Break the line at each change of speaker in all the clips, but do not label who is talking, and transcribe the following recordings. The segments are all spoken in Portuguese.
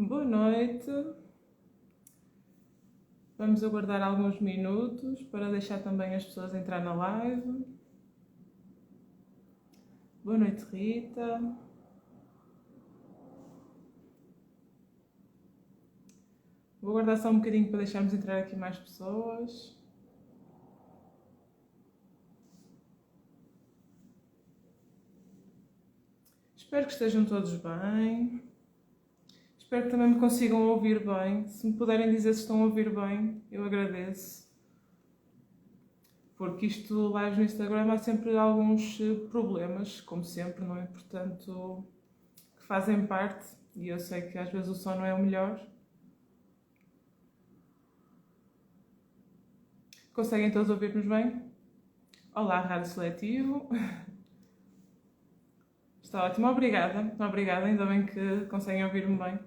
Boa noite. Vamos aguardar alguns minutos para deixar também as pessoas entrar na live. Boa noite, Rita. Vou aguardar só um bocadinho para deixarmos entrar aqui mais pessoas. Espero que estejam todos bem. Espero que também me consigam ouvir bem. Se me puderem dizer se estão a ouvir bem, eu agradeço. Porque isto, live no Instagram, há sempre alguns problemas, como sempre, não é? Portanto, que fazem parte, e eu sei que às vezes o som não é o melhor. Conseguem todos ouvir-nos bem? Olá, Rádio Seletivo. Está ótimo, obrigada. Obrigada, ainda bem que conseguem ouvir-me bem.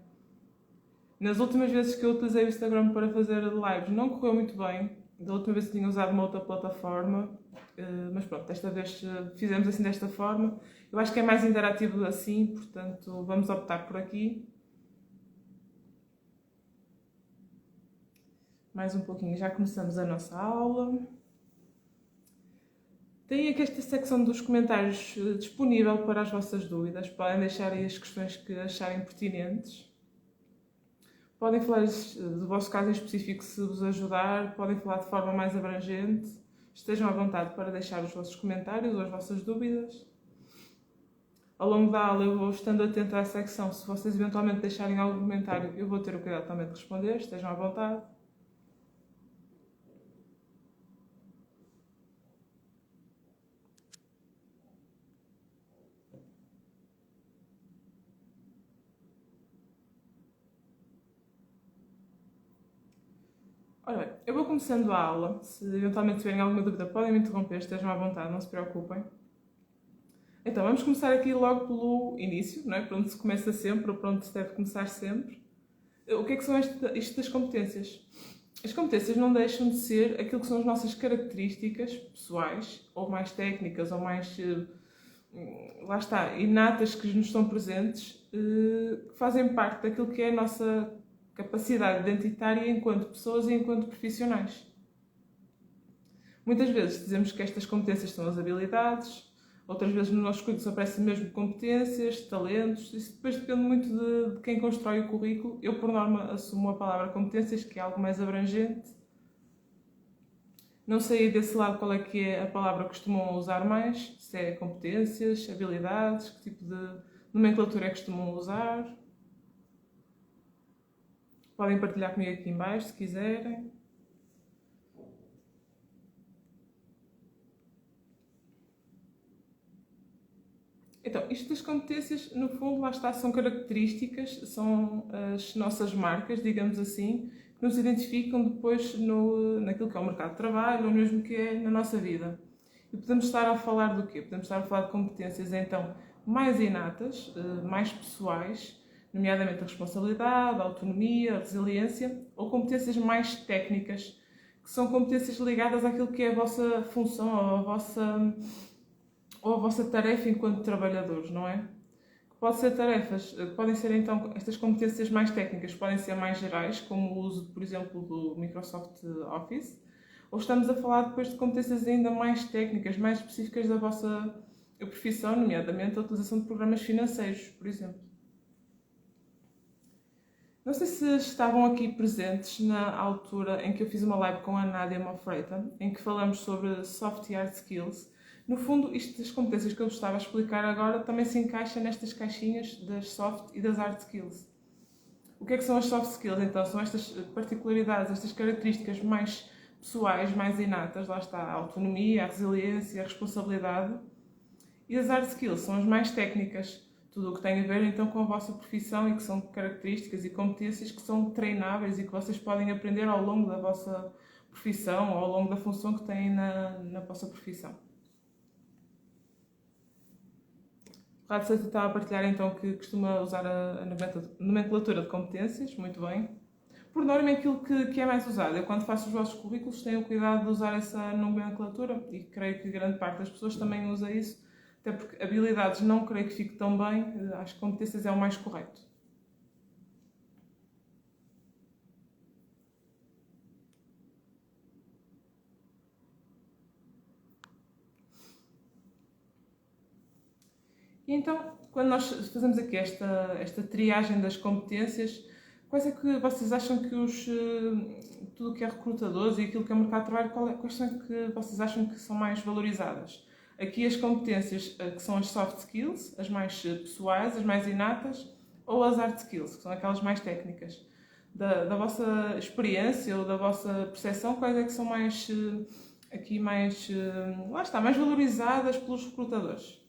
Nas últimas vezes que eu utilizei o Instagram para fazer lives não correu muito bem. Da última vez tinha usado uma outra plataforma, mas pronto, desta vez fizemos assim desta forma. Eu acho que é mais interativo assim, portanto vamos optar por aqui. Mais um pouquinho, já começamos a nossa aula. Tenho aqui esta secção dos comentários disponível para as vossas dúvidas. Podem deixar aí as questões que acharem pertinentes. Podem falar do vosso caso em específico se vos ajudar, podem falar de forma mais abrangente. Estejam à vontade para deixar os vossos comentários ou as vossas dúvidas. Ao longo da aula eu vou estando atenta à secção. Se vocês eventualmente deixarem algum comentário, eu vou ter o cuidado também de responder. Estejam à vontade. Ora bem, eu vou começando a aula. Se eventualmente tiverem alguma dúvida, podem me interromper, estejam à vontade, não se preocupem. Então, vamos começar aqui logo pelo início, não é? Por onde se começa sempre, ou por onde se deve começar sempre. O que é que são isto das competências? As competências não deixam de ser aquilo que são as nossas características pessoais, ou mais técnicas, ou mais, lá está, inatas que nos estão presentes, que fazem parte daquilo que é a nossa capacidade identitária enquanto pessoas e enquanto profissionais. Muitas vezes dizemos que estas competências são as habilidades, outras vezes nos nossos currículos aparecem mesmo competências, talentos, isso depois depende muito de quem constrói o currículo. Eu, por norma, assumo a palavra competências, que é algo mais abrangente. Não sei desse lado qual é que é a palavra que costumam usar mais, se é competências, habilidades, que tipo de nomenclatura é que costumam usar. Podem partilhar comigo aqui em baixo, se quiserem. Então, isto das competências, no fundo, lá está, são características, são as nossas marcas, digamos assim, que nos identificam depois naquilo que é o mercado de trabalho ou mesmo que é na nossa vida. E podemos estar a falar do quê? Podemos estar a falar de competências, então, mais inatas, mais pessoais, nomeadamente a responsabilidade, a autonomia, a resiliência, ou competências mais técnicas, que são competências ligadas àquilo que é a vossa função ou a vossa tarefa enquanto trabalhadores, não é? Pode ser tarefas, podem ser então estas competências mais técnicas, podem ser mais gerais, como o uso, por exemplo, do Microsoft Office, ou estamos a falar depois de competências ainda mais técnicas, mais específicas da vossa profissão, nomeadamente a utilização de programas financeiros, por exemplo. Não sei se estavam aqui presentes na altura em que eu fiz uma live com a Nádia Mofreita, em que falamos sobre soft e hard skills. No fundo, isto das competências que eu estava a explicar agora também se encaixa nestas caixinhas das soft e das hard skills. O que é que são as soft skills, então? São estas particularidades, estas características mais pessoais, mais inatas, lá está, a autonomia, a resiliência, a responsabilidade. E as hard skills são as mais técnicas, tudo o que tem a ver então com a vossa profissão e que são características e competências que são treináveis e que vocês podem aprender ao longo da vossa profissão ou ao longo da função que têm na vossa profissão. O Rádio Seletivo estava a partilhar então que costuma usar a nomenclatura de competências, muito bem. Por norma é aquilo que é mais usado. Eu quando faço os vossos currículos tenho o cuidado de usar essa nomenclatura e creio que grande parte das pessoas também usa isso, até porque habilidades não creio que fique tão bem, acho que competências é o mais correto. E então, quando nós fazemos aqui esta triagem das competências, quais é que vocês acham que tudo o que é recrutadores e aquilo que é mercado de trabalho, quais são que vocês acham que são mais valorizadas? Aqui as competências que são as soft skills, as mais pessoais, as mais inatas, ou as hard skills, que são aquelas mais técnicas? Da vossa experiência ou da vossa percepção, quais é que são mais, aqui mais, lá está, mais valorizadas pelos recrutadores?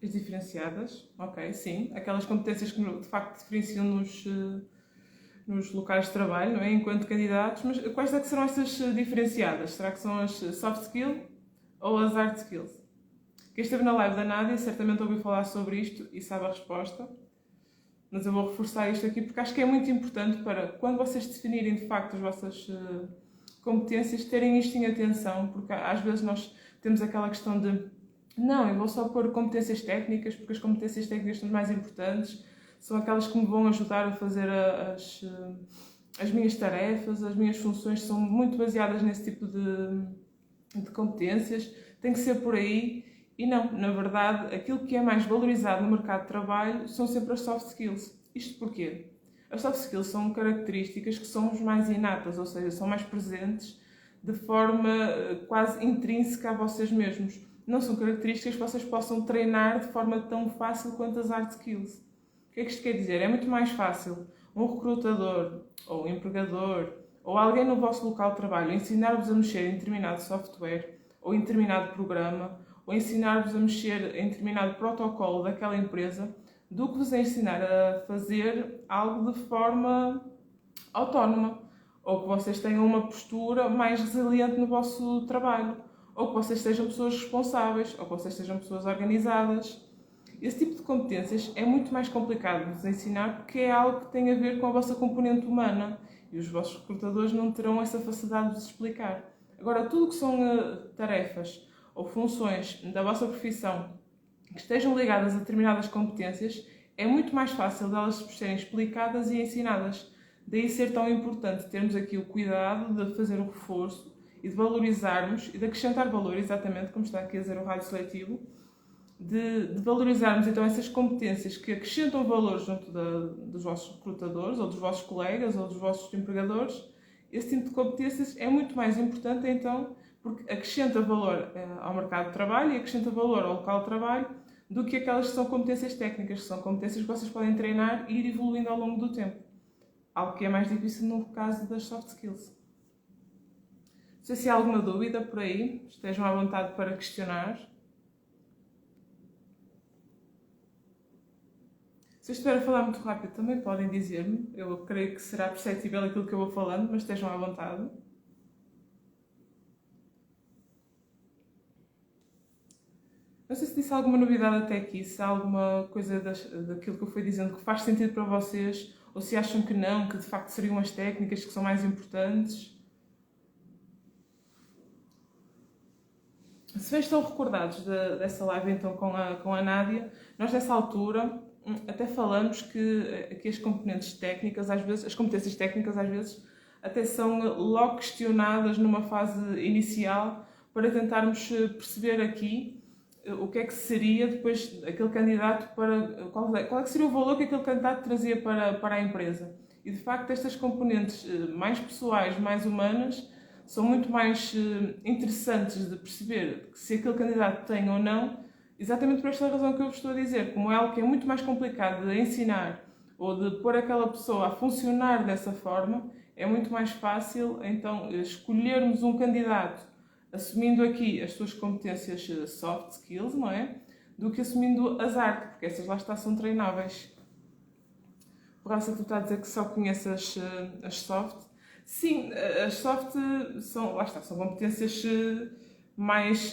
As diferenciadas, ok, sim. Aquelas competências que de facto diferenciam nos locais de trabalho, não é? Enquanto candidatos, mas quais é que serão essas diferenciadas? Será que são as soft skills ou as hard skills? Quem esteve na live da Nádia certamente ouviu falar sobre isto e sabe a resposta, mas eu vou reforçar isto aqui porque acho que é muito importante para quando vocês definirem de facto as vossas competências, terem isto em atenção, porque às vezes nós temos aquela questão de não, eu vou só pôr competências técnicas porque as competências técnicas são mais importantes, são aquelas que me vão ajudar a fazer as minhas tarefas, as minhas funções são muito baseadas nesse tipo de competências, tem que ser por aí. E não, na verdade, aquilo que é mais valorizado no mercado de trabalho são sempre as soft skills. Isto porquê? As soft skills são características que são mais inatas, ou seja, são mais presentes de forma quase intrínseca a vocês mesmos. Não são características que vocês possam treinar de forma tão fácil quanto as hard skills. O que é que isto quer dizer? É muito mais fácil um recrutador, ou um empregador, ou alguém no vosso local de trabalho ensinar-vos a mexer em determinado software, ou em determinado programa, ou ensinar-vos a mexer em determinado protocolo daquela empresa, do que vos ensinar a fazer algo de forma autónoma, ou que vocês tenham uma postura mais resiliente no vosso trabalho, ou que vocês sejam pessoas responsáveis, ou que vocês sejam pessoas organizadas. Esse tipo de competências é muito mais complicado de vos ensinar porque é algo que tem a ver com a vossa componente humana e os vossos recrutadores não terão essa facilidade de vos explicar. Agora, tudo o que são tarefas ou funções da vossa profissão que estejam ligadas a determinadas competências, é muito mais fácil delas serem explicadas e ensinadas. Daí ser tão importante termos aqui o cuidado de fazer o reforço e de valorizarmos e de acrescentar valor, exatamente como está aqui a dizer o rádio seletivo, de valorizarmos então essas competências que acrescentam valor junto dos vossos recrutadores, ou dos vossos colegas, ou dos vossos empregadores. Esse tipo de competências é muito mais importante então, porque acrescenta valor ao mercado de trabalho e acrescenta valor ao local de trabalho, do que aquelas que são competências técnicas, que são competências que vocês podem treinar e ir evoluindo ao longo do tempo. Algo que é mais difícil no caso das soft skills. Não sei se há alguma dúvida por aí, estejam à vontade para questionar. Se eu estiver a falar muito rápido, também podem dizer-me. Eu creio que será perceptível aquilo que eu vou falando, mas estejam à vontade. Não sei se disse alguma novidade até aqui, se há alguma coisa daquilo que eu fui dizendo que faz sentido para vocês, ou se acham que não, que de facto seriam as técnicas que são mais importantes. Se bem estão recordados dessa live então com a Nádia, nós nessa altura até falamos que as componentes técnicas, às vezes, as competências técnicas às vezes até são logo questionadas numa fase inicial para tentarmos perceber aqui o que é que seria depois aquele candidato para... Qual é que seria o valor que aquele candidato trazia para a empresa. E de facto estas componentes mais pessoais, mais humanas, são muito mais interessantes de perceber se aquele candidato tem ou não, exatamente por esta razão que eu vos estou a dizer. Como é algo que é muito mais complicado de ensinar ou de pôr aquela pessoa a funcionar dessa forma, é muito mais fácil então escolhermos um candidato assumindo aqui as suas competências soft skills, não é? Do que assumindo as hard, porque essas lá está são treináveis. Raça, tu estás a dizer que só conheces as soft. Sim, as soft são, lá está, são competências mais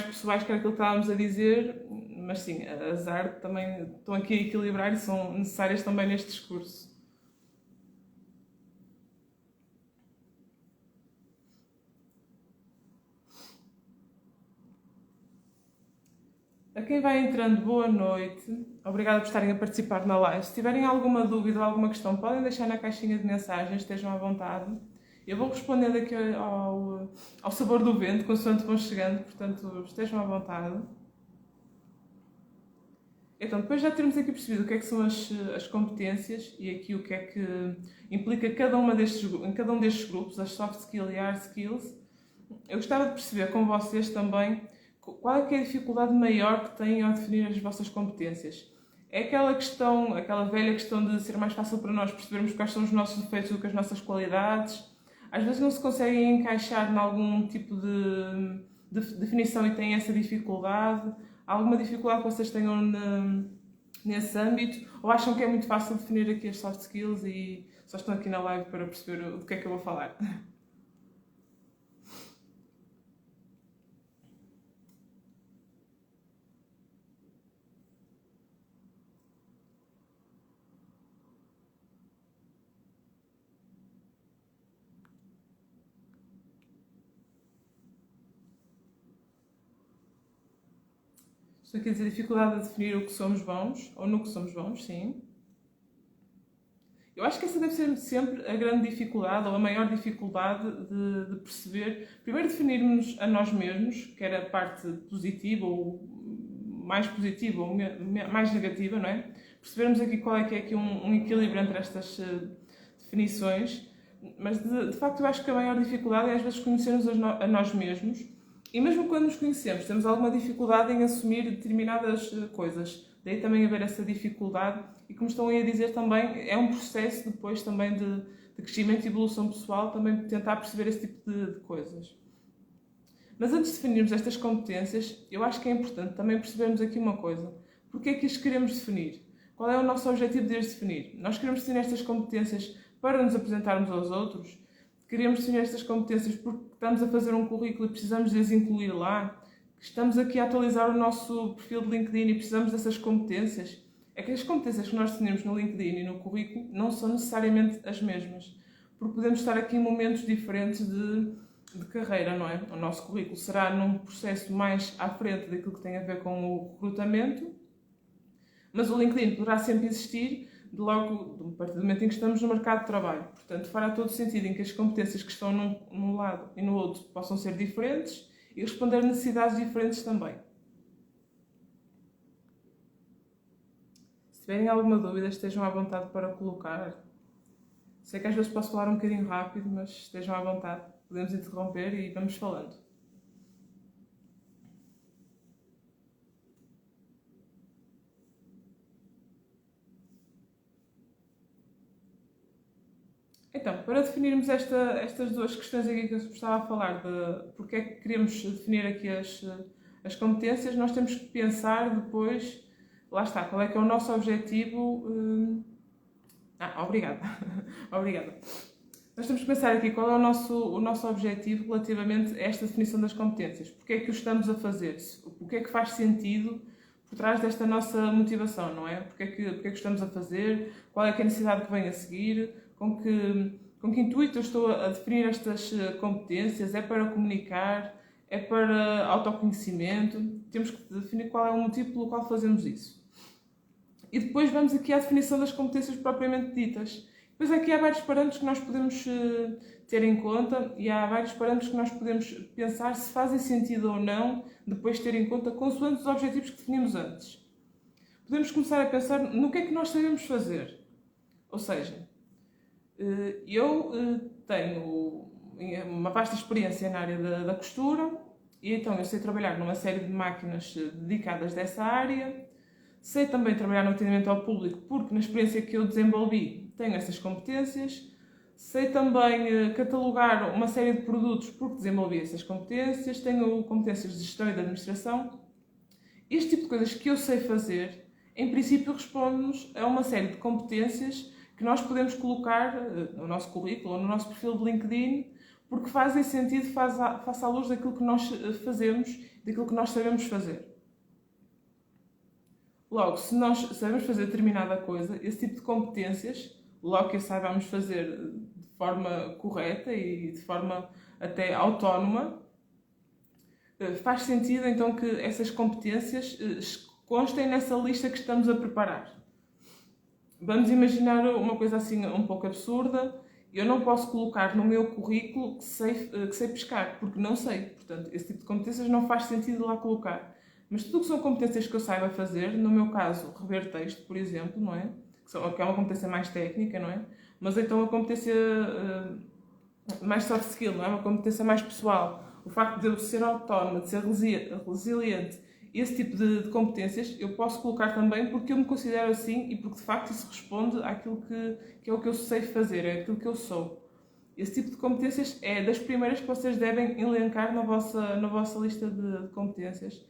pessoais que era aquilo que estávamos a dizer, mas sim, as hard também estão aqui a equilibrar e são necessárias também neste discurso. A quem vai entrando, boa noite. Obrigada por estarem a participar na live. Se tiverem alguma dúvida ou alguma questão, podem deixar na caixinha de mensagens, estejam à vontade. Eu vou respondendo aqui ao sabor do vento, consoante vão chegando, portanto, estejam à vontade. Então, depois já termos aqui percebido o que é que são as competências e aqui o que é que implica cada um destes grupos, as soft skills e hard skills, eu gostava de perceber com vocês também qual é que é a dificuldade maior que têm ao definir as vossas competências. É aquela velha questão de ser mais fácil para nós percebermos quais são os nossos defeitos do que as nossas qualidades. Às vezes não se conseguem encaixar em algum tipo de definição e têm essa dificuldade. Há alguma dificuldade que vocês tenham nesse âmbito? Ou acham que é muito fácil definir aqui as soft skills e só estão aqui na live para perceber do que é que eu vou falar? Estou aqui a dizer dificuldade de definir o que somos bons, ou no que somos bons, sim. Eu acho que essa deve ser sempre a grande dificuldade, ou a maior dificuldade de perceber. Primeiro definirmos a nós mesmos, quer a parte positiva, ou mais positiva, ou mais negativa, não é? Percebermos aqui qual é que é aqui um equilíbrio entre estas definições. Mas, de facto, eu acho que a maior dificuldade é às vezes conhecermos a nós mesmos. E mesmo quando nos conhecemos, temos alguma dificuldade em assumir determinadas coisas. Daí também haver essa dificuldade. E como estão aí a dizer também, é um processo depois também de crescimento e evolução pessoal, também tentar perceber esse tipo de coisas. Mas antes de definirmos estas competências, eu acho que é importante também percebermos aqui uma coisa. Porquê é que as queremos definir? Qual é o nosso objetivo de as definir? Nós queremos definir estas competências para nos apresentarmos aos outros? Queremos definir estas competências porque estamos a fazer um currículo e precisamos de as incluir lá? Estamos aqui a atualizar o nosso perfil de LinkedIn e precisamos dessas competências? É que as competências que nós definimos no LinkedIn e no currículo não são necessariamente as mesmas. Porque podemos estar aqui em momentos diferentes de carreira, não é? O nosso currículo será num processo mais à frente daquilo que tem a ver com o recrutamento, mas o LinkedIn poderá sempre existir logo a partir do momento em que estamos no mercado de trabalho. Portanto, fará todo sentido em que as competências que estão num lado e no outro possam ser diferentes e responder a necessidades diferentes também. Se tiverem alguma dúvida, estejam à vontade para colocar. Sei que às vezes posso falar um bocadinho rápido, mas estejam à vontade. Podemos interromper e vamos falando. Então, para definirmos estas duas questões aqui que eu estava a falar, de porque é que queremos definir aqui as competências, nós temos que pensar depois, lá está, qual é que é o nosso objetivo. Obrigada. Obrigada. Nós temos que pensar aqui qual é o nosso objetivo relativamente a esta definição das competências. Porque é que o estamos a fazer? O que é que faz sentido por trás desta nossa motivação, não é? Porque é que estamos a fazer? Qual é que é a necessidade que vem a seguir? Com que intuito eu estou a definir estas competências? É para comunicar? É para autoconhecimento? Temos que definir qual é o motivo pelo qual fazemos isso. E depois vamos aqui à definição das competências propriamente ditas. Depois aqui há vários parâmetros que nós podemos ter em conta e há vários parâmetros que nós podemos pensar se fazem sentido ou não depois ter em conta consoante os objetivos que definimos antes. Podemos começar a pensar no que é que nós sabemos fazer. Ou seja, eu tenho uma vasta experiência na área da costura e então eu sei trabalhar numa série de máquinas dedicadas dessa área. Sei também trabalhar no atendimento ao público porque na experiência que eu desenvolvi tenho essas competências. Sei também catalogar uma série de produtos porque desenvolvi essas competências. Tenho competências de gestão e de administração. Este tipo de coisas que eu sei fazer, em princípio, responde-nos a uma série de competências que nós podemos colocar no nosso currículo ou no nosso perfil de LinkedIn porque fazem sentido face à luz daquilo que nós fazemos, daquilo que nós sabemos fazer. Logo, se nós sabemos fazer determinada coisa, esse tipo de competências, logo que a saibamos fazer de forma correta e de forma até autónoma, Faz sentido então que essas competências constem nessa lista que estamos a preparar. Vamos imaginar uma coisa assim um pouco absurda. Eu não posso colocar no meu currículo que sei pescar, porque não sei. Portanto, esse tipo de competências não faz sentido lá colocar. Mas tudo que são competências que eu saiba fazer, no meu caso, rever texto, por exemplo, não é? Que é uma competência mais técnica, não é? Mas então a competência mais soft skill, não é? Uma competência mais pessoal. O facto de eu ser autónoma, de ser resiliente, esse tipo de competências eu posso colocar também porque eu me considero assim e porque de facto isso responde àquilo que é o que eu sei fazer, é aquilo que eu sou. Esse tipo de competências é das primeiras que vocês devem elencar na vossa lista de competências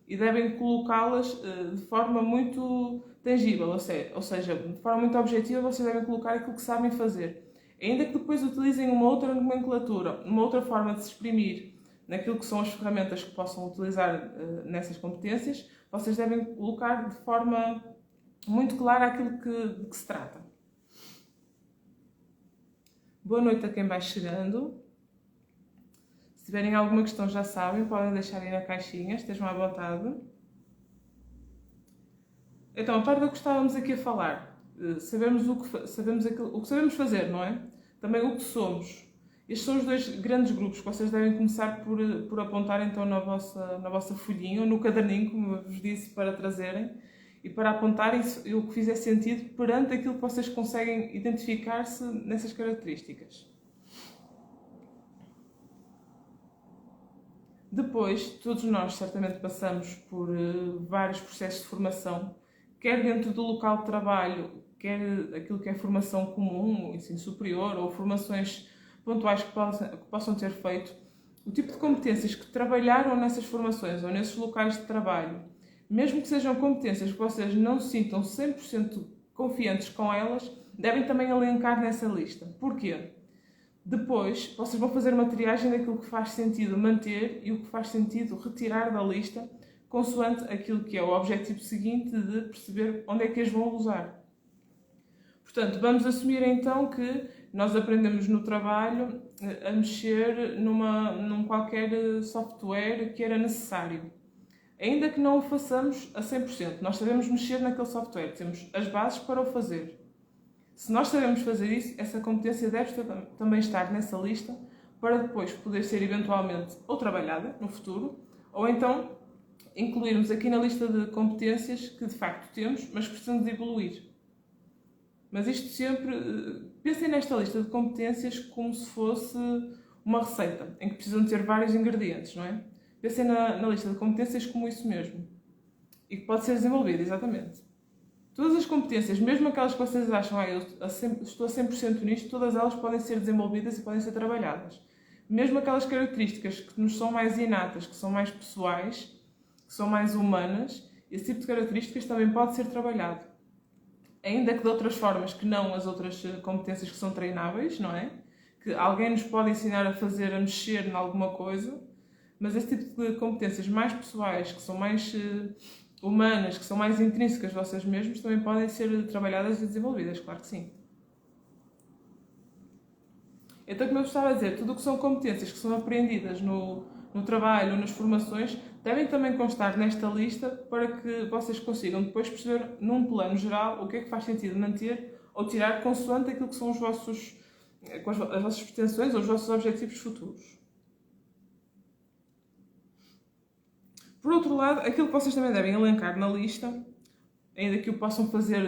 e devem colocá-las de forma muito tangível, ou seja, de forma muito objetiva vocês devem colocar aquilo que sabem fazer. Ainda que depois utilizem uma outra nomenclatura, uma outra forma de se exprimir naquilo que são as ferramentas que possam utilizar nessas competências, vocês devem colocar de forma muito clara aquilo de que se trata. Boa noite a quem vai chegando. Se tiverem alguma questão já sabem, podem deixar aí na caixinha, estejam à vontade. Então, a parte do que estávamos aqui a falar, sabemos o que sabemos fazer, não é? Também o que somos. Estes são os dois grandes grupos que vocês devem começar por apontar então na vossa folhinha ou no caderninho, como eu vos disse, para trazerem e para apontarem o que fizer sentido perante aquilo que vocês conseguem identificar-se nessas características. Depois, todos nós certamente passamos por vários processos de formação, quer dentro do local de trabalho, quer aquilo que é formação comum, ensino superior ou formações pontuais que possam ter feito, o tipo de competências que trabalharam nessas formações ou nesses locais de trabalho, mesmo que sejam competências que vocês não se sintam 100% confiantes com elas, devem também elencar nessa lista. Porquê? Depois, vocês vão fazer uma triagem daquilo que faz sentido manter e o que faz sentido retirar da lista, consoante aquilo que é o objetivo seguinte de perceber onde é que as vão usar. Portanto, vamos assumir então que nós aprendemos no trabalho a mexer num qualquer software que era necessário. Ainda que não o façamos a 100%, nós sabemos mexer naquele software, temos as bases para o fazer. Se nós sabemos fazer isso, essa competência deve também estar nessa lista para depois poder ser eventualmente ou trabalhada no futuro, ou então incluirmos aqui na lista de competências que de facto temos, mas precisamos de evoluir. Mas isto sempre... Pensem nesta lista de competências como se fosse uma receita, em que precisam ter vários ingredientes, não é? Pensem na lista de competências como isso mesmo. E que pode ser desenvolvida, exatamente. Todas as competências, mesmo aquelas que vocês acham, eu estou a 100% nisto, todas elas podem ser desenvolvidas e podem ser trabalhadas. Mesmo aquelas características que nos são mais inatas, que são mais pessoais, que são mais humanas, esse tipo de características também pode ser trabalhado. Ainda que de outras formas que não as outras competências que são treináveis, não é? Que alguém nos pode ensinar a fazer, a mexer em alguma coisa, mas esse tipo de competências mais pessoais, que são mais humanas, que são mais intrínsecas de vocês mesmos, também podem ser trabalhadas e desenvolvidas, claro que sim. Então, como eu estava a dizer, tudo o que são competências que são aprendidas no trabalho, nas formações, devem também constar nesta lista para que vocês consigam depois perceber, num plano geral, o que é que faz sentido manter ou tirar consoante aquilo que são as vossas pretensões ou os vossos objetivos futuros. Por outro lado, aquilo que vocês também devem elencar na lista, ainda que o possam fazer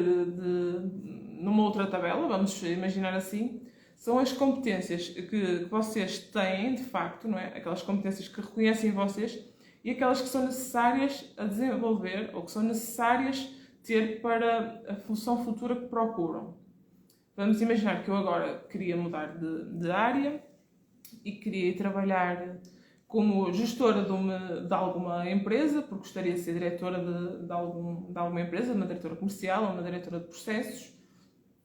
numa outra tabela, vamos imaginar assim, são as competências que vocês têm, de facto, não é? Aquelas competências que reconhecem em vocês e aquelas que são necessárias a desenvolver ou que são necessárias ter para a função futura que procuram. Vamos imaginar que eu agora queria mudar de área e queria ir trabalhar como gestora de alguma empresa, porque gostaria de ser diretora de alguma empresa, uma diretora comercial ou uma diretora de processos.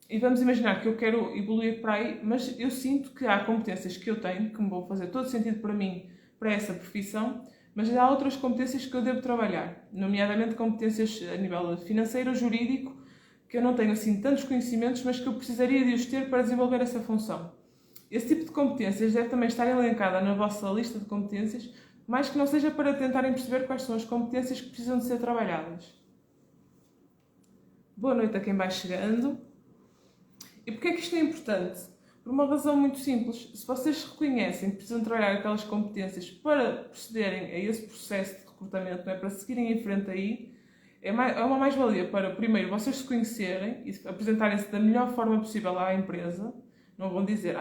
E vamos imaginar que eu quero evoluir para aí, mas eu sinto que há competências que eu tenho, que me vão fazer todo sentido para mim, para essa profissão, mas há outras competências que eu devo trabalhar, nomeadamente competências a nível financeiro, jurídico, que eu não tenho assim tantos conhecimentos, mas que eu precisaria de os ter para desenvolver essa função. Esse tipo de competências deve também estar elencada na vossa lista de competências mais que não seja para tentarem perceber quais são as competências que precisam de ser trabalhadas. Boa noite a quem vai chegando. E porquê é que isto é importante? Por uma razão muito simples. Se vocês reconhecem que precisam trabalhar aquelas competências para procederem a esse processo de recrutamento, não é? Para seguirem em frente aí, é uma mais-valia para, primeiro, vocês se conhecerem e apresentarem-se da melhor forma possível à empresa. Não vão dizer,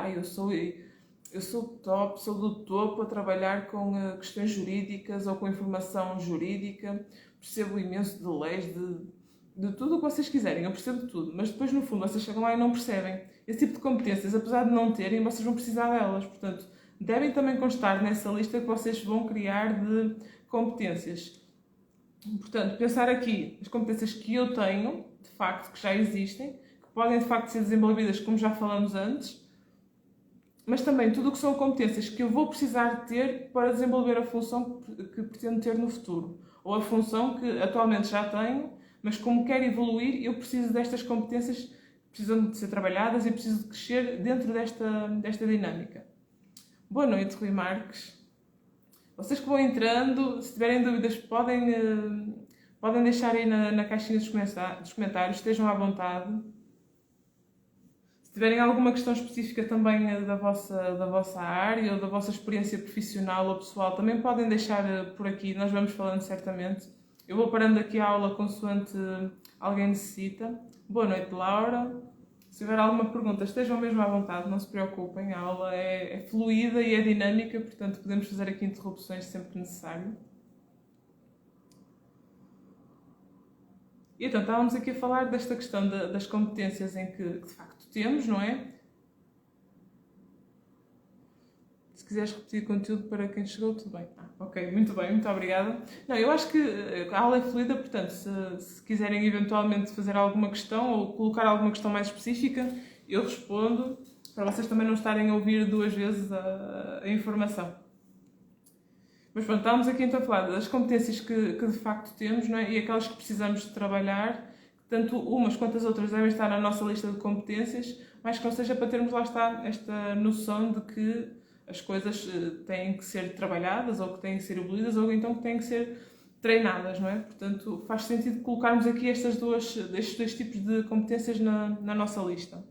eu sou top, sou do topo a trabalhar com questões jurídicas ou com informação jurídica, percebo imenso de leis, de tudo o que vocês quiserem, eu percebo de tudo, mas depois no fundo vocês chegam lá e não percebem. Esse tipo de competências, apesar de não terem, vocês vão precisar delas, portanto, devem também constar nessa lista que vocês vão criar de competências. Portanto, pensar aqui as competências que eu tenho, de facto, que já existem, que podem de facto ser desenvolvidas como já falamos antes, mas também tudo o que são competências que eu vou precisar de ter para desenvolver a função que pretendo ter no futuro, ou a função que atualmente já tenho, mas como quero evoluir, eu preciso destas competências que precisam de ser trabalhadas e preciso de crescer dentro desta dinâmica. Boa noite, Rui Marques. Vocês que vão entrando, se tiverem dúvidas, podem deixar aí na caixinha dos comentários, estejam à vontade. Se tiverem alguma questão específica também da vossa área ou da vossa experiência profissional ou pessoal, também podem deixar por aqui, nós vamos falando certamente. Eu vou parando aqui a aula consoante alguém necessita. Boa noite, Laura. Se tiver alguma pergunta, estejam mesmo à vontade, não se preocupem. A aula é fluida e é dinâmica, portanto podemos fazer aqui interrupções sempre que necessário. E então, estávamos aqui a falar desta questão das competências em que de facto temos, não é? Se quiseres repetir o conteúdo para quem chegou, tudo bem. Ok, muito bem, muito obrigada. Não, eu acho que a aula é fluida, portanto, se quiserem eventualmente fazer alguma questão ou colocar alguma questão mais específica, eu respondo, para vocês também não estarem a ouvir duas vezes a informação. Mas pronto, estávamos aqui então a falar das competências que de facto temos, não é? E aquelas que precisamos de trabalhar, tanto umas quanto as outras devem estar na nossa lista de competências, mas que não seja para termos lá está esta noção de que as coisas têm que ser trabalhadas, ou que têm que ser evoluídas, ou então que têm que ser treinadas, não é? Portanto, faz sentido colocarmos aqui estes dois tipos de competências na nossa lista.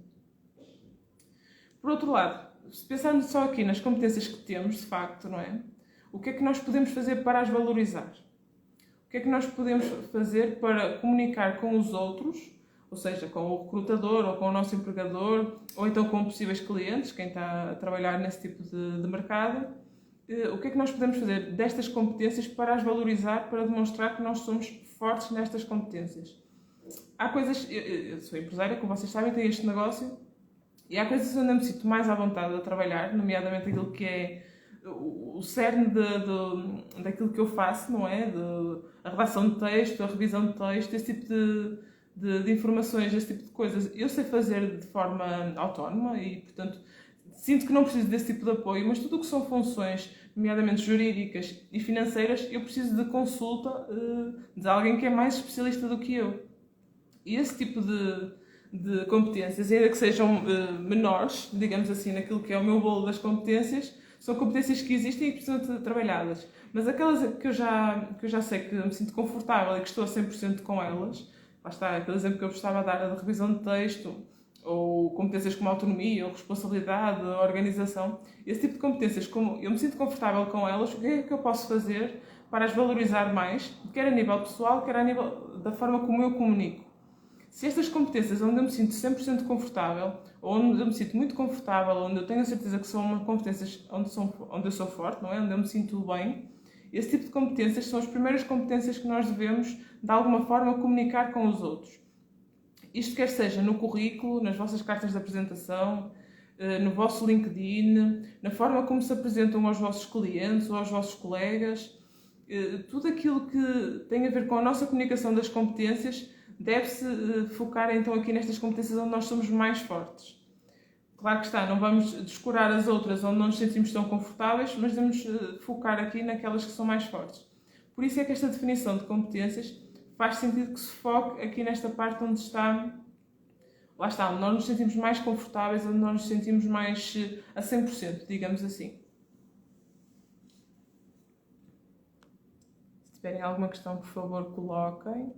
Por outro lado, se pensarmos só aqui nas competências que temos, de facto, não é? O que é que nós podemos fazer para as valorizar? O que é que nós podemos fazer para comunicar com os outros, ou seja, com o recrutador ou com o nosso empregador, ou então com possíveis clientes, quem está a trabalhar nesse tipo de mercado, o que é que nós podemos fazer destas competências para as valorizar, para demonstrar que nós somos fortes nestas competências? Há coisas, eu sou empresária, como vocês sabem, tenho este negócio, e há coisas onde eu me sinto mais à vontade a trabalhar, nomeadamente aquilo que é o cerne daquilo que eu faço, não é? A redação de texto, a revisão de texto, esse tipo de informações, esse tipo de coisas, eu sei fazer de forma autónoma e, portanto, sinto que não preciso desse tipo de apoio, mas tudo o que são funções, nomeadamente jurídicas e financeiras, eu preciso de consulta de alguém que é mais especialista do que eu. E esse tipo de competências, ainda que sejam menores, digamos assim, naquilo que é o meu bolo das competências, são competências que existem e que precisam ser trabalhadas. Mas aquelas que eu já sei que me sinto confortável e que estou a 100% com elas, lá está, aquele exemplo que eu gostava de dar, a de revisão de texto, ou competências como autonomia, ou responsabilidade, organização, esse tipo de competências, como eu me sinto confortável com elas, o que é que eu posso fazer para as valorizar mais, quer a nível pessoal, quer a nível da forma como eu comunico? Se estas competências onde eu me sinto 100% confortável, ou onde eu me sinto muito confortável, onde eu tenho a certeza que são competências onde eu sou forte, não é? Onde eu me sinto bem, esse tipo de competências são as primeiras competências que nós devemos, de alguma forma, comunicar com os outros. Isto quer seja no currículo, nas vossas cartas de apresentação, no vosso LinkedIn, na forma como se apresentam aos vossos clientes ou aos vossos colegas. Tudo aquilo que tem a ver com a nossa comunicação das competências deve-se focar então aqui nestas competências onde nós somos mais fortes. Claro que está, não vamos descurar as outras onde não nos sentimos tão confortáveis, mas devemos focar aqui naquelas que são mais fortes. Por isso é que esta definição de competências faz sentido que se foque aqui nesta parte onde está, lá está, onde nós nos sentimos mais confortáveis, onde nós nos sentimos mais a 100%, digamos assim. tiverem alguma questão, por favor, coloquem.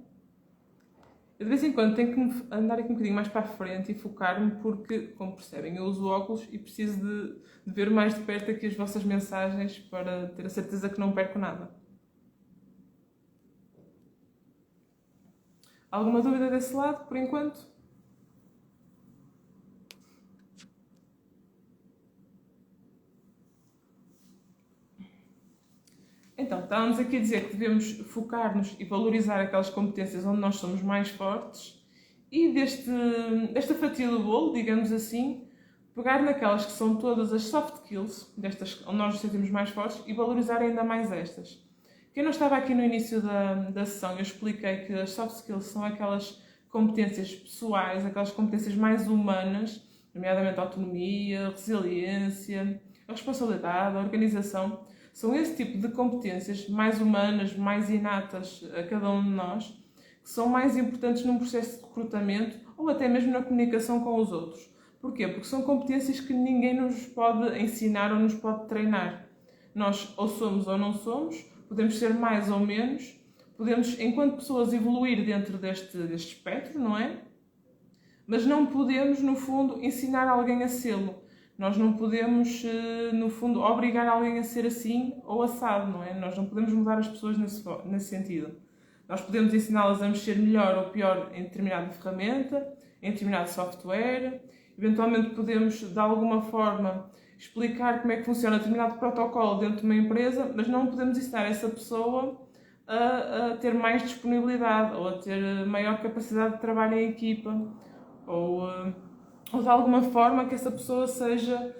Eu de vez em quando tenho que andar aqui um bocadinho mais para a frente e focar-me porque, como percebem, eu uso óculos e preciso de ver mais de perto aqui as vossas mensagens para ter a certeza que não perco nada. Alguma dúvida desse lado, por enquanto? Então, estávamos aqui a dizer que devemos focar-nos e valorizar aquelas competências onde nós somos mais fortes e desta fatia do bolo, digamos assim, pegar naquelas que são todas as soft skills, destas onde nós nos sentimos mais fortes, e valorizar ainda mais estas. Quem não estava aqui no início da sessão, eu expliquei que as soft skills são aquelas competências pessoais, aquelas competências mais humanas, nomeadamente a autonomia, a resiliência, a responsabilidade, a organização. São esse tipo de competências mais humanas, mais inatas a cada um de nós, que são mais importantes num processo de recrutamento ou até mesmo na comunicação com os outros. Porquê? Porque são competências que ninguém nos pode ensinar ou nos pode treinar. Nós ou somos ou não somos, podemos ser mais ou menos, podemos, enquanto pessoas, evoluir dentro deste espectro, não é? Mas não podemos, no fundo, ensinar alguém a sê-lo. Nós não podemos, no fundo, obrigar alguém a ser assim ou assado, não é? Nós não podemos mudar as pessoas nesse sentido. Nós podemos ensiná-las a mexer melhor ou pior em determinada ferramenta, em determinado software. Eventualmente podemos, de alguma forma, explicar como é que funciona determinado protocolo dentro de uma empresa, mas não podemos ensinar essa pessoa a ter mais disponibilidade ou a ter maior capacidade de trabalho em equipa ou de alguma forma que essa pessoa seja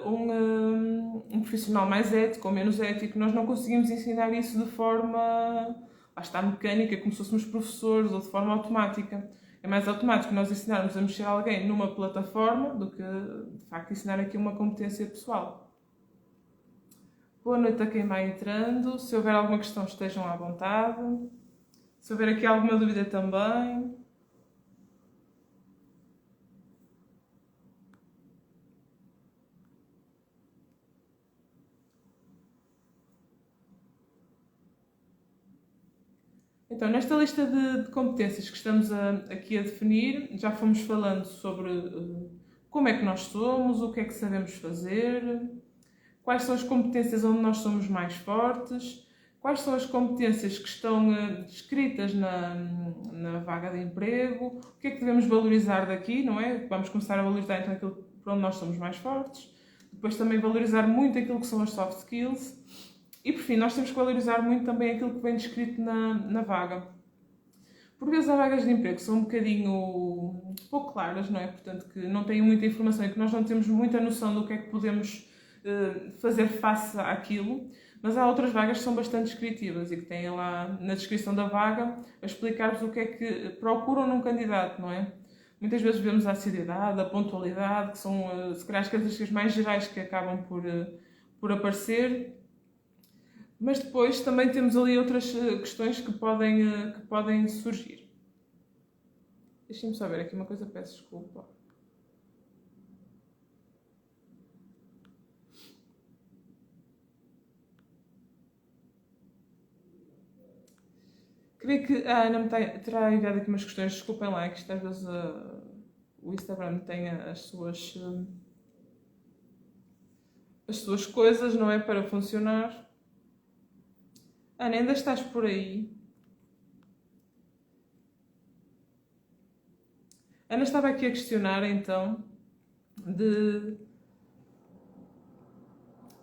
um profissional mais ético ou menos ético. Nós não conseguimos ensinar isso de forma, lá está, mecânica, como se fôssemos professores, ou de forma automática. É mais automático nós ensinarmos a mexer alguém numa plataforma do que, de facto, ensinar aqui uma competência pessoal. Boa noite a quem vai entrando. Se houver alguma questão, estejam à vontade. Se houver aqui alguma dúvida também. Então, nesta lista de competências que estamos aqui a definir, já fomos falando sobre como é que nós somos, o que é que sabemos fazer, quais são as competências onde nós somos mais fortes, quais são as competências que estão descritas na vaga de emprego, o que é que devemos valorizar daqui, não é? Vamos começar a valorizar então aquilo para onde nós somos mais fortes, depois também valorizar muito aquilo que são as soft skills. E, por fim, nós temos que valorizar muito também aquilo que vem descrito na vaga. Por vezes, as vagas de emprego são um bocadinho pouco claras, não é? Portanto, que não têm muita informação e que nós não temos muita noção do que é que podemos fazer face àquilo. Mas há outras vagas que são bastante descritivas e que têm lá na descrição da vaga a explicar-vos o que é que procuram num candidato, não é? Muitas vezes vemos a assiduidade, a pontualidade, que são, se calhar, as características mais gerais que acabam por aparecer. Mas depois também temos ali outras questões que podem surgir. Deixem-me só ver aqui uma coisa, peço desculpa. Creio que a Ana me terá enviado aqui umas questões, desculpem lá, que isto às vezes o Instagram tem as suas coisas, não é, para funcionar. Ana, ainda estás por aí? Ana estava aqui a questionar, então,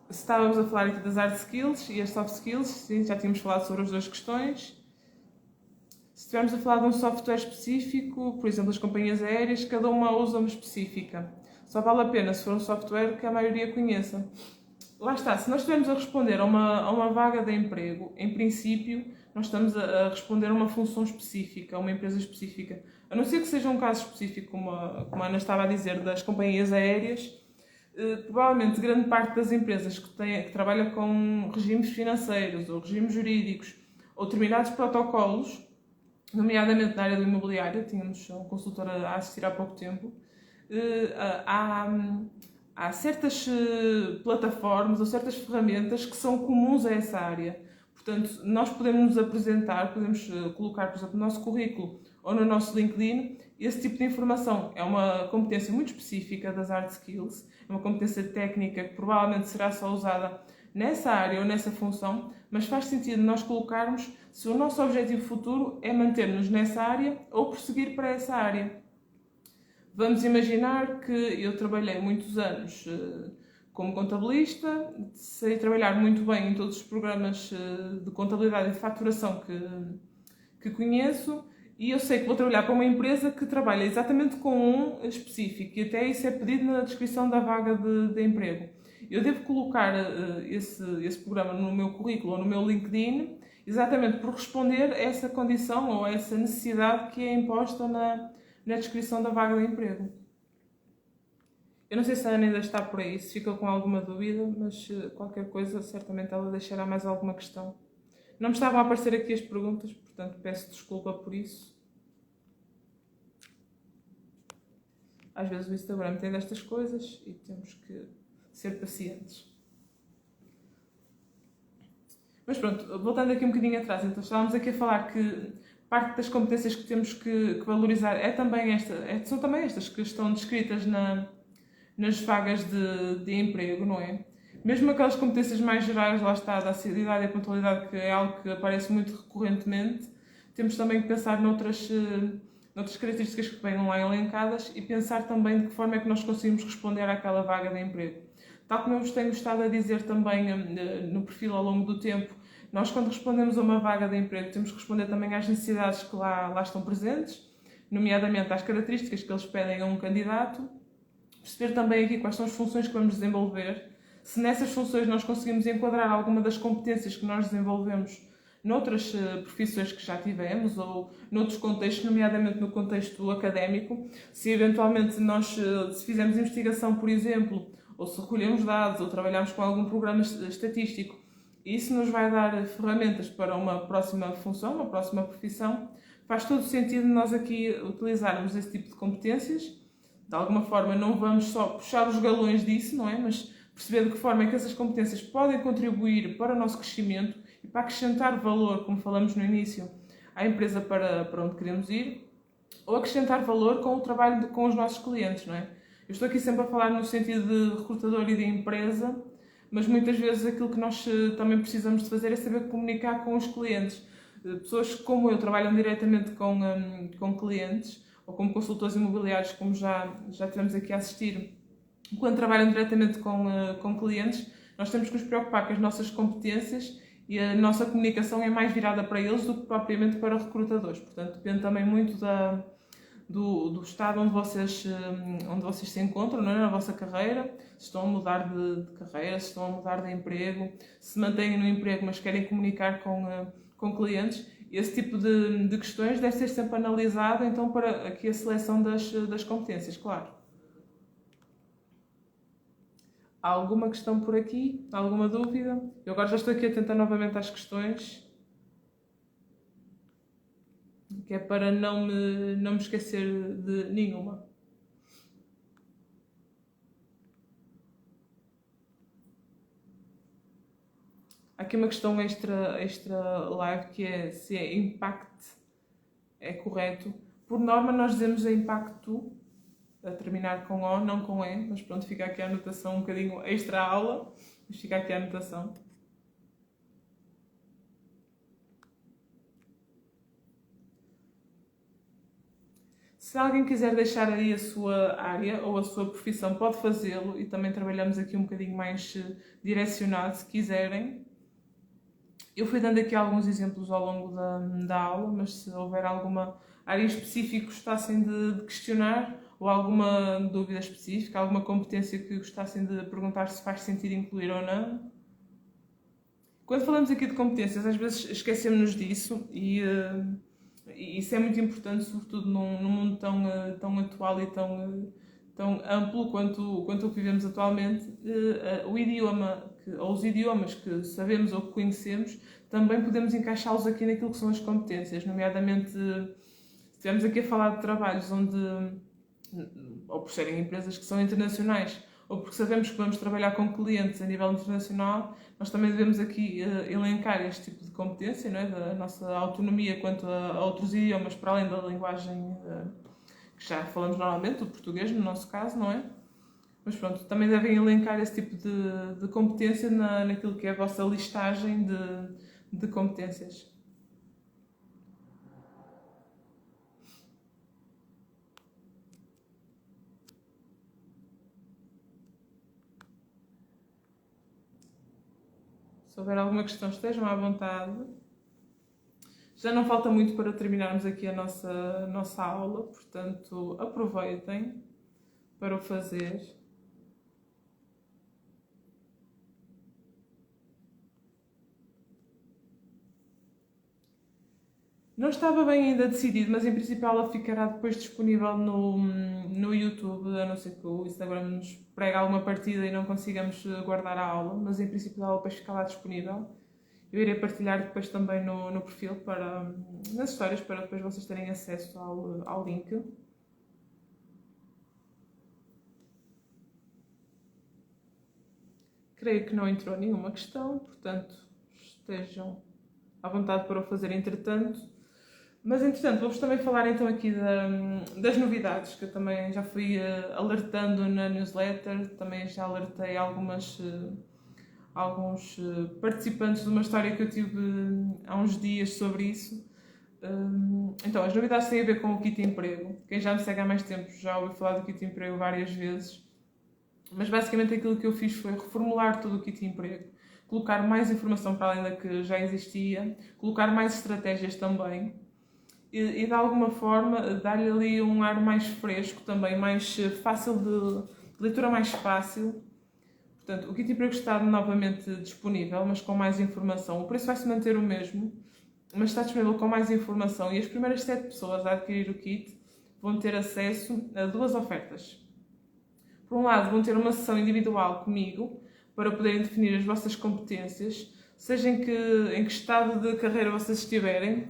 se estávamos a falar aqui das hard skills e as soft skills. Sim, já tínhamos falado sobre as duas questões. Se estivermos a falar de um software específico, por exemplo, as companhias aéreas, cada uma usa uma específica. Só vale a pena se for um software que a maioria conheça. Lá está, se nós estivermos a responder a uma vaga de emprego, em princípio, nós estamos a responder a uma função específica, a uma empresa específica. A não ser que seja um caso específico, como a Ana estava a dizer, das companhias aéreas, provavelmente grande parte das empresas que trabalham com regimes financeiros ou regimes jurídicos ou determinados protocolos, nomeadamente na área do imobiliário, tínhamos um consultor a assistir há pouco tempo, há certas plataformas ou certas ferramentas que são comuns a essa área. Portanto, nós podemos nos apresentar, podemos colocar, por exemplo, no nosso currículo ou no nosso LinkedIn, esse tipo de informação. É uma competência muito específica das hard skills, é uma competência técnica que provavelmente será só usada nessa área ou nessa função, mas faz sentido nós colocarmos se o nosso objetivo futuro é manter-nos nessa área ou prosseguir para essa área. Vamos imaginar que eu trabalhei muitos anos como contabilista, sei trabalhar muito bem em todos os programas de contabilidade e de faturação que conheço, e eu sei que vou trabalhar para uma empresa que trabalha exatamente com um específico, e até isso é pedido na descrição da vaga de emprego. Eu devo colocar esse programa no meu currículo ou no meu LinkedIn, exatamente por responder a essa condição ou a essa necessidade que é imposta na descrição da vaga de emprego. Eu não sei se a Ana ainda está por aí, se fica com alguma dúvida, mas qualquer coisa, certamente ela deixará mais alguma questão. Não me estavam a aparecer aqui as perguntas, portanto peço desculpa por isso. Às vezes o Instagram tem destas coisas e temos que ser pacientes. Mas pronto, voltando aqui um bocadinho atrás, então estávamos aqui a falar que parte das competências que temos que valorizar são também estas que estão descritas nas vagas de emprego, não é? Mesmo aquelas competências mais gerais, lá está, da assertividade e a pontualidade, que é algo que aparece muito recorrentemente, temos também que pensar noutras características que vêm lá elencadas e pensar também de que forma é que nós conseguimos responder àquela vaga de emprego. Tal como eu vos tenho estado a dizer também no perfil ao longo do tempo, nós quando respondemos a uma vaga de emprego temos que responder também às necessidades que lá estão presentes, nomeadamente às características que eles pedem a um candidato, perceber também aqui quais são as funções que vamos desenvolver, se nessas funções nós conseguimos enquadrar alguma das competências que nós desenvolvemos noutras profissões que já tivemos ou noutros contextos, nomeadamente no contexto académico, se eventualmente se fizermos investigação, por exemplo, ou se recolhemos dados ou trabalhamos com algum programa estatístico, isso nos vai dar ferramentas para uma próxima função, uma próxima profissão. Faz todo o sentido nós aqui utilizarmos esse tipo de competências. De alguma forma não vamos só puxar os galões disso, não é? Mas perceber de que forma é que essas competências podem contribuir para o nosso crescimento e para acrescentar valor, como falamos no início, à empresa para onde queremos ir, ou acrescentar valor com o trabalho com os nossos clientes, não é? Eu estou aqui sempre a falar no sentido de recrutador e de empresa, mas muitas vezes aquilo que nós também precisamos de fazer é saber comunicar com os clientes. Pessoas como eu trabalham diretamente com clientes, ou como consultores imobiliários, como já tivemos aqui a assistir, quando trabalham diretamente com clientes, nós temos que nos preocupar com as nossas competências e a nossa comunicação é mais virada para eles do que propriamente para recrutadores. Portanto, depende também muito do estado onde vocês se encontram, não é? Na vossa carreira, se estão a mudar de carreira, se estão a mudar de emprego, se mantêm no emprego mas querem comunicar com clientes. Esse tipo de questões deve ser sempre analisado, então, para aqui a seleção das competências, claro. Há alguma questão por aqui? Alguma dúvida? Eu agora já estou aqui a tentar novamente às questões, que é para não me esquecer de nenhuma. Há aqui uma questão extra live, que é se é impact é correto. Por norma nós dizemos a impacto, a terminar com O, não com E, mas pronto, fica aqui a anotação um bocadinho extra aula, mas fica aqui a anotação. Se alguém quiser deixar aí a sua área ou a sua profissão, pode fazê-lo, e também trabalhamos aqui um bocadinho mais direcionado, se quiserem. Eu fui dando aqui alguns exemplos ao longo da aula, mas se houver alguma área específica que gostassem de questionar, ou alguma dúvida específica, alguma competência que gostassem de perguntar se faz sentido incluir ou não. Quando falamos aqui de competências, às vezes esquecemos-nos disso e isso é muito importante, sobretudo num mundo tão atual e tão amplo quanto o que vivemos atualmente. O idioma, ou os idiomas que sabemos ou que conhecemos, também podemos encaixá-los aqui naquilo que são as competências, nomeadamente se estivermos aqui a falar de trabalhos onde, ou por serem empresas que são internacionais, ou porque sabemos que vamos trabalhar com clientes a nível internacional, nós também devemos aqui elencar este tipo de competência, não é? Da nossa autonomia quanto a outros idiomas, para além da linguagem que já falamos normalmente, o português, no nosso caso, não é? Mas pronto, também devem elencar esse tipo de competência naquilo que é a vossa listagem de competências. Se houver alguma questão, estejam à vontade. Já não falta muito para terminarmos aqui a nossa aula, portanto, aproveitem para o fazer. Não estava bem ainda decidido, mas em princípio ela ficará depois disponível no YouTube, a não ser que o Instagram nos pregue alguma partida e não consigamos guardar a aula, mas em princípio ela depois fica lá disponível. Eu irei partilhar depois também no perfil, nas histórias, para depois vocês terem acesso ao link. Creio que não entrou nenhuma questão, portanto estejam à vontade para o fazer entretanto. Mas entretanto, vou-vos também falar então aqui das novidades, que eu também já fui alertando na newsletter, também já alertei alguns participantes de uma história que eu tive há uns dias sobre isso. Então, as novidades têm a ver com o kit emprego. Quem já me segue há mais tempo já ouviu falar do kit emprego várias vezes. Mas basicamente aquilo que eu fiz foi reformular todo o kit emprego, colocar mais informação para além da que já existia, colocar mais estratégias também e de alguma forma dar-lhe ali um ar mais fresco também, mais fácil de leitura mais fácil. Portanto, o kit emprego está novamente disponível, mas com mais informação. O preço vai se manter o mesmo, mas está disponível com mais informação e as primeiras 7 pessoas a adquirir o kit vão ter acesso a 2 ofertas. Por um lado, vão ter uma sessão individual comigo para poderem definir as vossas competências, seja em que estado de carreira vocês estiverem,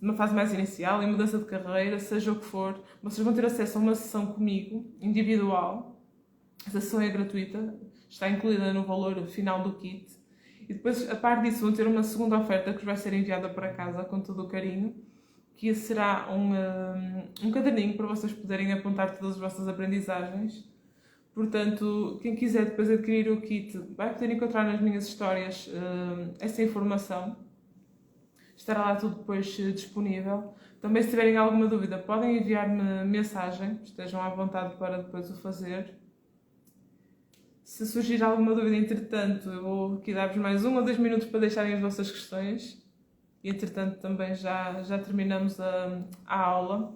numa fase mais inicial, em mudança de carreira, seja o que for, vocês vão ter acesso a uma sessão comigo, individual. Essa sessão é gratuita, está incluída no valor final do kit. E depois, a par disso, vão ter uma segunda oferta que vos vai ser enviada para casa com todo o carinho, que será um caderninho para vocês poderem apontar todas as vossas aprendizagens. Portanto, quem quiser depois adquirir o kit vai poder encontrar nas minhas histórias essa informação. Estará lá tudo depois disponível. Também, se tiverem alguma dúvida, podem enviar-me mensagem. Estejam à vontade para depois o fazer. Se surgir alguma dúvida, entretanto, eu vou aqui dar-vos mais 1 ou 2 minutos para deixarem as vossas questões. E, entretanto, também já terminamos a aula.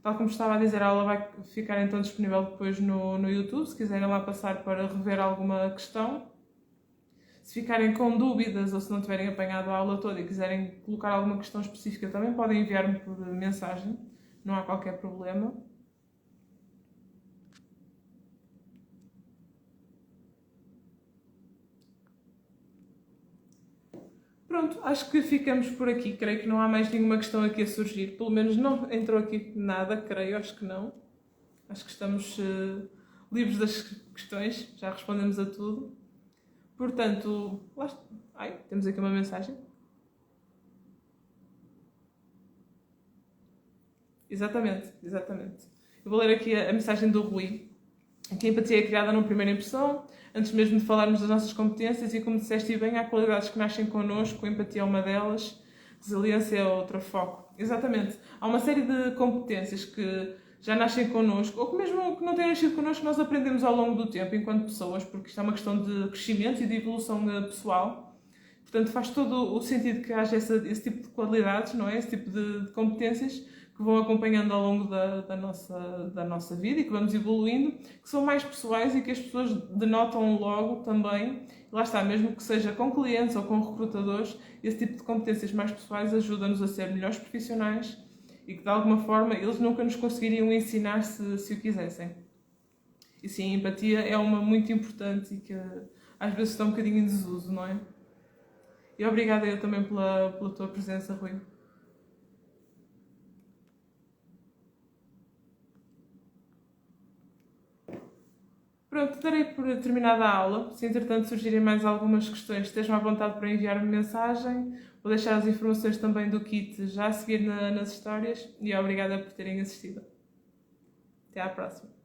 Tal como estava a dizer, a aula vai ficar então disponível depois no YouTube, se quiserem lá passar para rever alguma questão. Se ficarem com dúvidas ou se não tiverem apanhado a aula toda e quiserem colocar alguma questão específica, também podem enviar-me por mensagem, não há qualquer problema. Pronto, acho que ficamos por aqui. Creio que não há mais nenhuma questão aqui a surgir. Pelo menos não entrou aqui nada, creio, acho que não. Acho que estamos livres das questões, já respondemos a tudo. Portanto, lá está. Ai, temos aqui uma mensagem. Exatamente. Eu vou ler aqui a mensagem do Rui. Que a empatia é criada numa primeira impressão, antes mesmo de falarmos das nossas competências, e como disseste bem, há qualidades que nascem connosco, a empatia é uma delas, resiliência é outra, foco. Exatamente. Há uma série de competências que já nascem connosco, ou que mesmo que não tenham nascido connosco, nós aprendemos ao longo do tempo, enquanto pessoas, porque isto é uma questão de crescimento e de evolução pessoal. Portanto, faz todo o sentido que haja esse tipo de qualidades, não é? Esse tipo de competências que vão acompanhando ao longo da nossa vida e que vamos evoluindo, que são mais pessoais e que as pessoas denotam logo também. E lá está, mesmo que seja com clientes ou com recrutadores, esse tipo de competências mais pessoais ajuda-nos a ser melhores profissionais e que de alguma forma eles nunca nos conseguiriam ensinar se o quisessem. E sim, a empatia é uma muito importante e que às vezes está um bocadinho em desuso, não é? E obrigada eu também pela tua presença, Rui. Pronto, darei por terminada a aula. Se entretanto surgirem mais algumas questões, estejam à vontade para enviar-me mensagem. Vou deixar as informações também do kit já a seguir nas histórias e obrigada por terem assistido. Até à próxima.